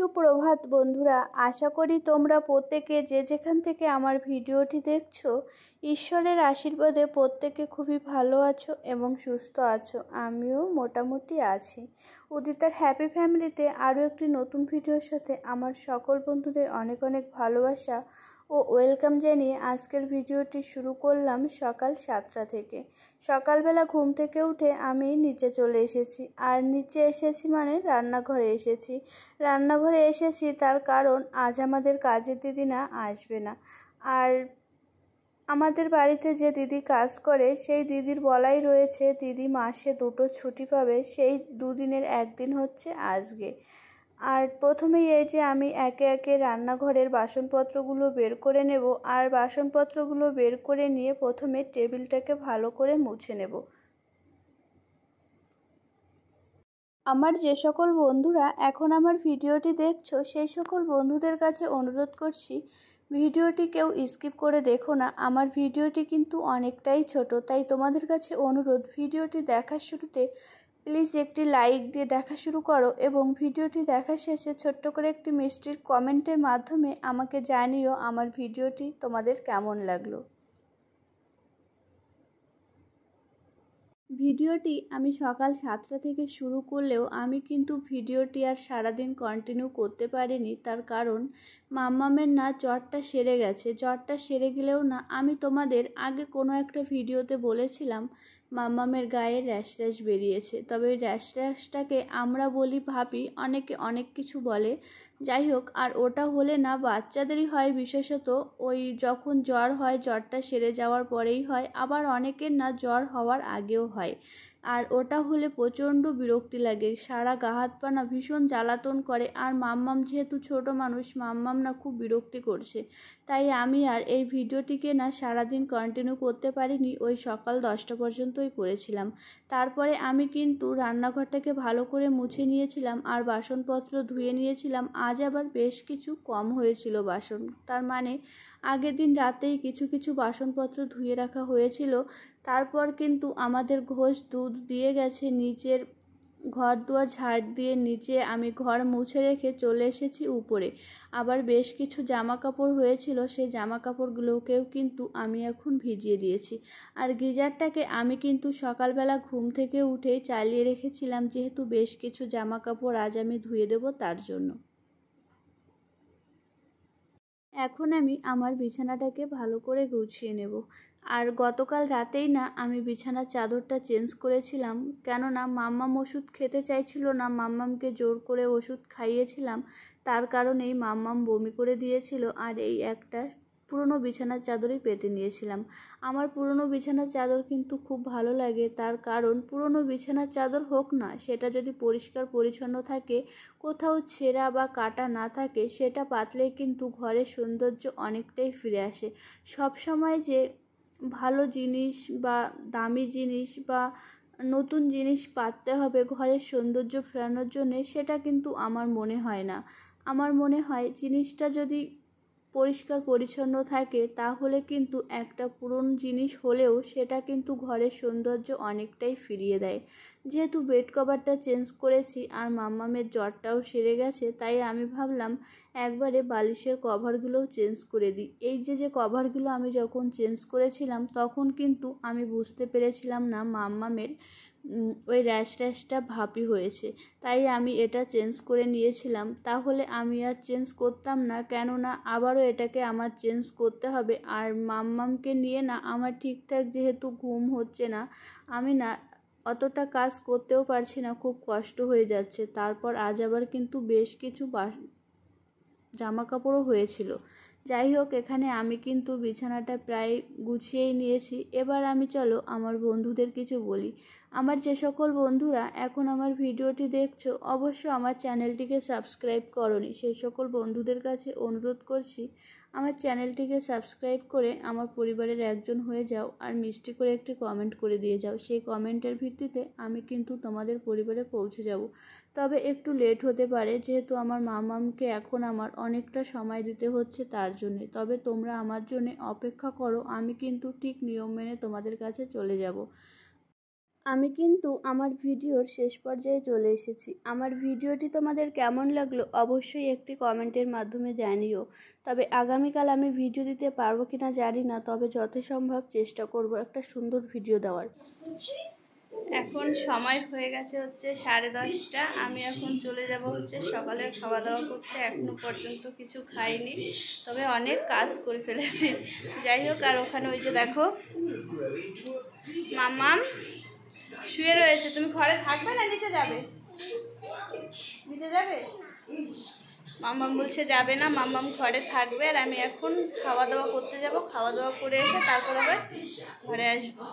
সুপ্রভাত বন্ধুরা, আশা করি তোমরা প্রত্যেকে যে যেখান থেকে আমার ভিডিওটি দেখছো ঈশ্বরের আশীর্বাদে প্রত্যেকে খুবই ভালো আছো এবং সুস্থ আছো। আমিও মোটামুটি আছি। উদিতার হ্যাপি ফ্যামিলিতে আরও একটি নতুন ভিডিওর সাথে আমার সকল বন্ধুদের অনেক অনেক ভালোবাসা ও ওয়েলকাম জানিয়ে আজকের ভিডিওটি শুরু করলাম সকাল 7টা থেকে। সকালবেলা ঘুম থেকে উঠে আমি নিচে চলে এসেছি, আর নিচে এসেছি মানে রান্নাঘরে এসেছি। রান্নাঘরে এসেছি তার কারণ আজ আমাদের কাজের দিদি না আসবে না, আর আমাদের বাড়িতে যে দিদি কাজ করে সেই দিদির বলাই রয়েছে দিদি মাসে 2টো ছুটি পাবে, সেই দুদিনের একদিন হচ্ছে আজকে। আর প্রথমেই এই যে আমি একে একে রান্নাঘরের বাসনপত্রগুলো বের করে নেব, আর বাসনপত্রগুলো বের করে নিয়ে প্রথমে টেবিলটাকে ভালো করে মুছে নেব। আমার যে সকল বন্ধুরা এখন আমার ভিডিওটি দেখছো সেই সকল বন্ধুদের কাছে অনুরোধ করছি, ভিডিওটি কেউ স্কিপ করে দেখো না। আমার ভিডিওটি কিন্তু অনেকটাই ছোট, তাই তোমাদের কাছে অনুরোধ ভিডিওটি দেখার শুরুতে প্লিজ একটি লাইক দিয়ে দেখা শুরু করো এবং ভিডিওটি দেখার শেষে ছোট্ট করে একটি মিষ্টির কমেন্টের মাধ্যমে আমাকে জানিও আমার ভিডিওটি তোমাদের কেমন লাগলো। ভিডিওটি আমি সকাল 7টা থেকে শুরু করলেও আমি কিন্তু ভিডিওটি আর সারাদিন কন্টিনিউ করতে পারিনি। তার কারণ মাম্মামের না জ্বরটা সেরে গেছে। জ্বরটা সেরে গেলেও না আমি তোমাদের আগে কোনো একটা ভিডিওতে বলেছিলাম মাম্মামের গায়ে র্যাশ র্যাশ বেরিয়েছে। তবে ওই র্যাশ র্যাশটাকে আমরা বলি ভাবি, অনেকে অনেক কিছু বলে, যাই হোক। আর ওটা হলে না বাচ্চাদেরই হয়, বিশেষত ওই যখন জ্বর হয় জ্বরটা সেরে যাওয়ার পরেই হয়, আবার অনেকের না জ্বর হওয়ার আগেও হয়। আর ওটা হলে প্রচণ্ড বিরক্তি লাগে, সারা গা হাত পা না ভীষণ জ্বালাতন করে। আর মাম্মাম যেহেতু ছোট মানুষ, মাম্মাম না খুব বিরক্তি করছে, তাই আমি আর এই ভিডিওটিকে না সারাদিন কন্টিনিউ করতে পারিনি, ওই সকাল 10টা পর্যন্তই করেছিলাম। তারপরে আমি কিন্তু রান্নাঘরটাকে ভালো করে মুছে নিয়েছিলাম আর বাসনপত্র ধুয়ে নিয়েছিলাম। আজ আবার বেশ কিছু কম হয়েছিল বাসন, তার মানে আগের দিন রাতেই কিছু কিছু বাসনপত্র ধুয়ে রাখা হয়েছিল। তারপর কিন্তু আমাদের ঘোষ দুধ দিয়ে গেছে, নিচের ঘর দুয়ার ঝাড় দিয়ে নিচে আমি ঘর মুছে রেখে চলে এসেছি উপরে। আবার বেশ কিছু জামা কাপড় হয়েছিল, সেই জামা কাপড়গুলোকেও কিন্তু আমি এখন ভিজিয়ে দিয়েছি। আর গিজারটাকে আমি কিন্তু সকালবেলা ঘুম থেকে উঠেই চালিয়ে রেখেছিলাম, যেহেতু বেশ কিছু জামা কাপড় আজ আমি ধুয়ে দেবো তার জন্য। এখন আমি আমার বিছানাটাকে ভালো করে গুছিয়ে নেব। আর গতকাল রাতেই না আমি বিছানার চাদরটা চেঞ্জ করেছিলাম, কেননা মাম্মাম ওষুধ খেতে চাইছিল না। মাম্মামকে জোর করে ওষুধ খাইয়েছিলাম, তার কারণেই মাম্মাম বমি করে দিয়েছিল। আর এই একটা পুরনো বিছানার চাদরই পেতে নিয়েছিলাম। আমার পুরনো বিছানার চাদর কিন্তু খুব ভালো লাগে, তার কারণ পুরনো বিছানার চাদর হোক না, সেটা যদি পরিষ্কার পরিচ্ছন্ন থাকে, কোথাও ছেঁড়া বা কাটা না থাকে, সেটা পাতলেই কিন্তু ঘরের সৌন্দর্য অনেকটাই ফিরে আসে। সব সময় যে ভালো জিনিস বা দামি জিনিস বা নতুন জিনিস পাততে হবে ঘরের সৌন্দর্য ফেরানোর জন্যে, সেটা কিন্তু আমার মনে হয় না। আমার মনে হয় জিনিসটা যদি পরিষ্কার পরিচ্ছন্ন থাকে তাহলে কিন্তু একটা পুরনো জিনিস হলেও সেটা কিন্তু ঘরের সৌন্দর্য অনেকটাই ফিরিয়ে দেয়। যেহেতু বেড কভারটা চেঞ্জ করেছি আর মাম্মামের জ্বরটাও সেরে গেছে, তাই আমি ভাবলাম একবারে বালিশের কভারগুলোও চেঞ্জ করে দিই। এই যে কভারগুলো আমি যখন চেঞ্জ করেছিলাম তখন কিন্তু আমি বুঝতে পেরেছিলাম না মাম্মামের ওই র্যাশটা ভাপি হয়েছে, তাই আমি এটা চেঞ্জ করে নিয়েছিলাম। তাহলে আমি আর চেঞ্জ করতাম না, কেননা আবারও এটাকে আমার চেঞ্জ করতে হবে। আর মাম্মামকে নিয়ে না আমার ঠিকঠাক যেহেতু ঘুম হচ্ছে না, আমি না অতটা কাজ করতেও পারছি না, খুব কষ্ট হয়ে যাচ্ছে। তারপর আজ আবার কিন্তু বেশ কিছু জামা কাপড়ও হয়েছিল। যাই হোক, এখানে আমি কিন্তু বিছানাটা প্রায় গুছিয়েই নিয়েছি। এবার আমি চলো আমার বন্ধুদের কিছু বলি। আমার যে সকল বন্ধুরা এখন আমার ভিডিওটি দেখছো, অবশ্য আমার চ্যানেলটিকে সাবস্ক্রাইব করোনি, সেই সকল বন্ধুদের কাছে অনুরোধ করছি আমার চ্যানেলটিকে সাবস্ক্রাইব করে আমার পরিবারের একজন হয়ে যাও, আর মিষ্টি করে একটি কমেন্ট করে দিয়ে যাও। সেই কমেন্টের ভিত্তিতে আমি কিন্তু তোমাদের পরিবারে পৌঁছে যাব। তবে একটু লেট হতে পারে, যেহেতু আমার মামামকে এখন আমার অনেকটা সময় দিতে হচ্ছে তার জন্যে। তবে তোমরা আমার জন্যে অপেক্ষা করো, আমি কিন্তু ঠিক নিয়ম মেনে তোমাদের কাছে চলে যাব। আমি কিন্তু আমার ভিডিওর শেষ পর্যায়ে চলে এসেছি। আমার ভিডিওটি তোমাদের কেমন লাগলো অবশ্যই একটি কমেন্টের মাধ্যমে জানিও। তবে আগামীকাল আমি ভিডিও দিতে পারবো কিনা জানি না, তবে যথাসম্ভব চেষ্টা করব একটা সুন্দর ভিডিও দেওয়ার। এখন সময় হয়ে গেছে হচ্ছে 10:30। আমি এখন চলে যাব হচ্ছে সকালে খাওয়া দাওয়া করতে। এখনো পর্যন্ত কিছু খাইনি, তবে অনেক কাজ করে ফেলেছি। যাই হোক, আর ওখানে ওই যে দেখো মাম্মাম শুয়ে রয়েছে। তুমি ঘরে থাকবে না নিচে যাবে? নিচে যাবে? মাম্মাম বলছে যাবে না, মাম্মাম ঘরে থাকবে। আর আমি এখন খাওয়া দাওয়া করতে যাব। খাওয়া দাওয়া করে এসে তারপর আবার ঘরে আসবো।